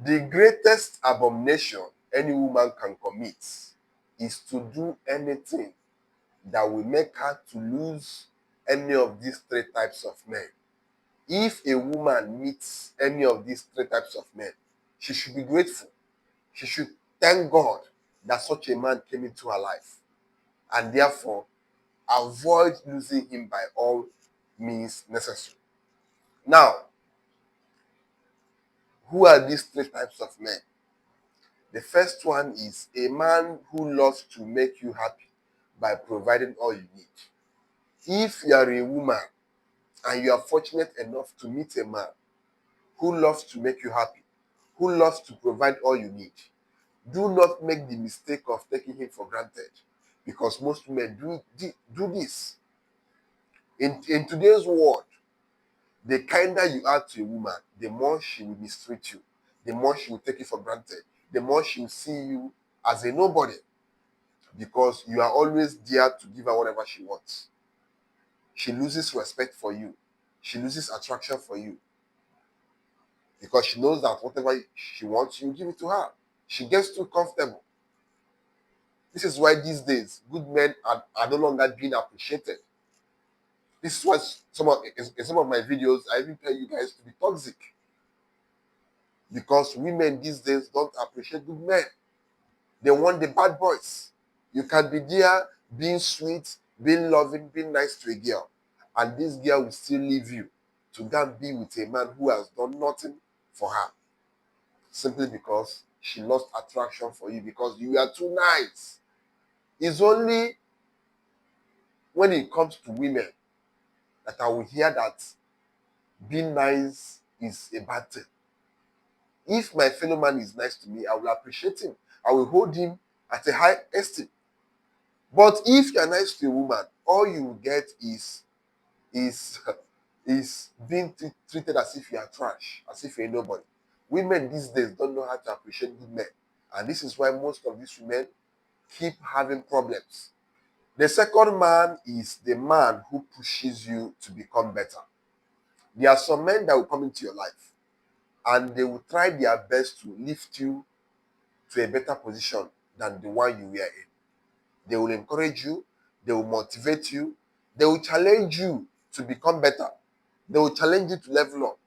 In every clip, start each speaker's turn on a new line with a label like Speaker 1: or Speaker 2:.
Speaker 1: The greatest abomination any woman can commit is to do anything that will make her to lose any of these three types of men. If a woman meets any of these three types of men, she should be grateful. She should thank God that such a man came into her life, and therefore avoid losing him by all means necessary. Now, who are these three types of men? The first one is a man who loves to make you happy by providing all you need. If you are a woman and you are fortunate enough to meet a man who loves to make you happy, who loves to provide all you need, do not make the mistake of taking him for granted, because most men do this. In today's world, the kinder you are to a woman, the more she will mistreat you, the more she will take you for granted, the more she will see you as a nobody, because you are always there to give her whatever she wants. She loses respect for you. She loses attraction for you, because she knows that whatever she wants, you give it to her. She gets too comfortable. This is why these days, good men are no longer being appreciated. This is why in some of my videos, I even tell you guys to be toxic. Because women these days don't appreciate good men. They want the bad boys. You can be there being sweet, being loving, being nice to a girl, and this girl will still leave you to go and be with a man who has done nothing for her, simply because she lost attraction for you, because you are too nice. It's only when it comes to women that I will hear that being nice is a bad thing. If my fellow man is nice to me, I will appreciate him. I will hold him at a high esteem. But if you are nice to a woman, all you will get is is being treated as if you are trash, as if you're nobody. Women these days don't know how to appreciate good men. And this is why most of these women keep having problems. The second man is the man who pushes you to become better. There are some men that will come into your life and they will try their best to lift you to a better position than the one you were in. They will encourage you, they will motivate you, they will challenge you to become better. They will challenge you to level up.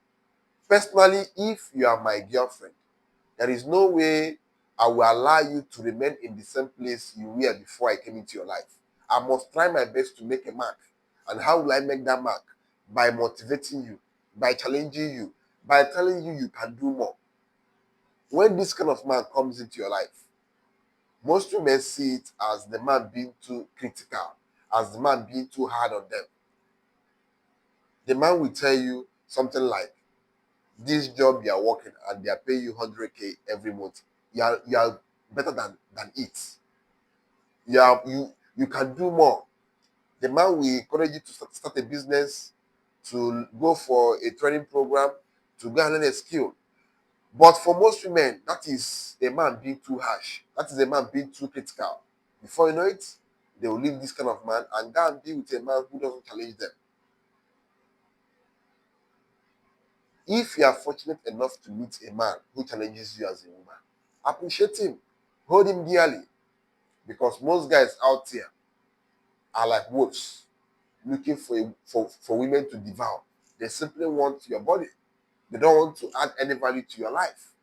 Speaker 1: Personally, if you are my girlfriend, there is no way I will allow you to remain in the same place you were before I came into your life. I must try my best to make a mark. And how will I make that mark? By motivating you, by challenging you, by telling you you can do more. When this kind of man comes into your life, most women see it as the man being too critical, as the man being too hard on them. The man will tell you something like, this job you are working and they are paying you 100K every month. You are better than it. You can do more. The man will encourage you to start a business, to go for a training program, to go and learn a skill. But for most women, that is a man being too harsh. That is a man being too critical. Before you know it, they will leave this kind of man and go and be with a man who doesn't challenge them. If you are fortunate enough to meet a man who challenges you as a woman, appreciate him, hold him dearly, because most guys out there are like wolves looking for women to devour. They simply want your body. They don't want to add any value to your life.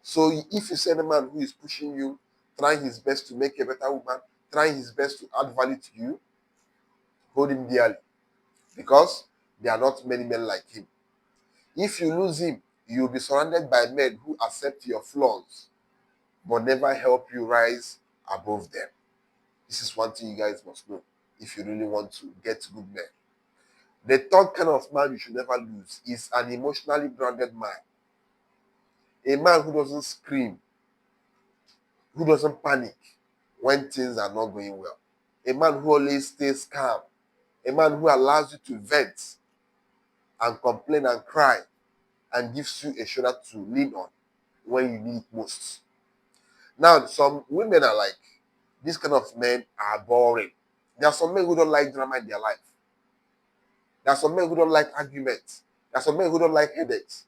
Speaker 1: So if you see a man who is pushing you, trying his best to make you a better woman, trying his best to add value to you, hold him dearly, because there are not many men like him. If you lose him, you'll be surrounded by men who accept your flaws but never help you rise above them. This is one thing you guys must know if you really want to get good men. The third kind of man you should never lose is an emotionally grounded man. A man who doesn't scream, who doesn't panic when things are not going well. A man who always stays calm. A man who allows you to vent and complain and cry and gives you a shoulder to lean on when you need it most. Now, some women are like, these kind of men are boring. There are some men who don't like drama in their life. There are some men who don't like arguments. There are some men who don't like headaches.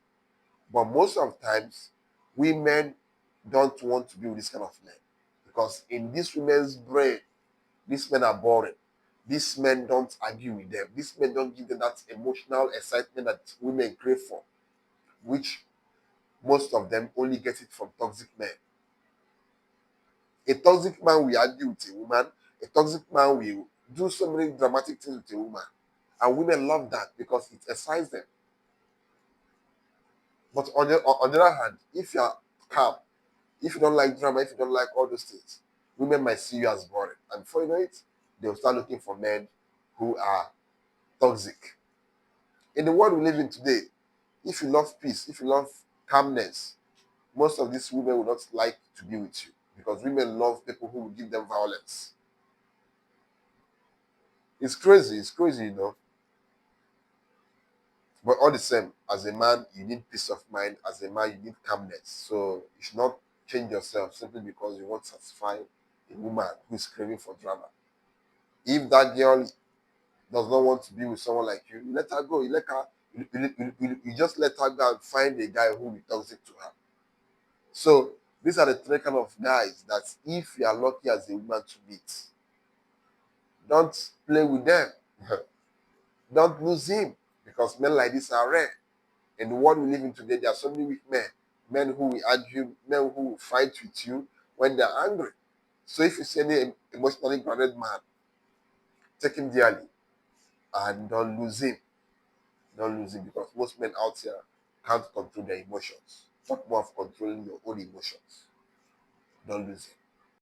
Speaker 1: But most of the times, Women don't want to be with this kind of men because in this women's brain, these men are boring. These men don't argue with them. These men don't give them that emotional excitement that women crave for, which most of them only get it from toxic men. A toxic man will argue with a woman. A toxic man will do so many dramatic things with a woman. And women love that because it excites them. But on the other hand, if you're calm, if you don't like drama, if you don't like all those things, women might see you as boring. And before you know it, they'll start looking for men who are toxic. In the world we live in today, if you love peace, if you love calmness, most of these women will not like to be with you because women love people who will give them violence. It's crazy, you know. But all the same, as a man, you need peace of mind. As a man, you need calmness. So you should not change yourself simply because you want to satisfy a woman who is craving for drama. If that girl does not want to be with someone like you, you let her go. You let her. You just let her go and find a guy who will be toxic to her. So these are the three kind of guys that if you are lucky as a woman to meet, don't play with them. Don't lose him because men like this are rare. In the world we live in today, there are so many weak men. Men who will argue, men who will fight with you when they're angry. So if you see any emotionally grounded man, take him dearly and don't lose him. Don't lose him because most men out here can't control their emotions. Talk more of controlling your own emotions. Don't lose him.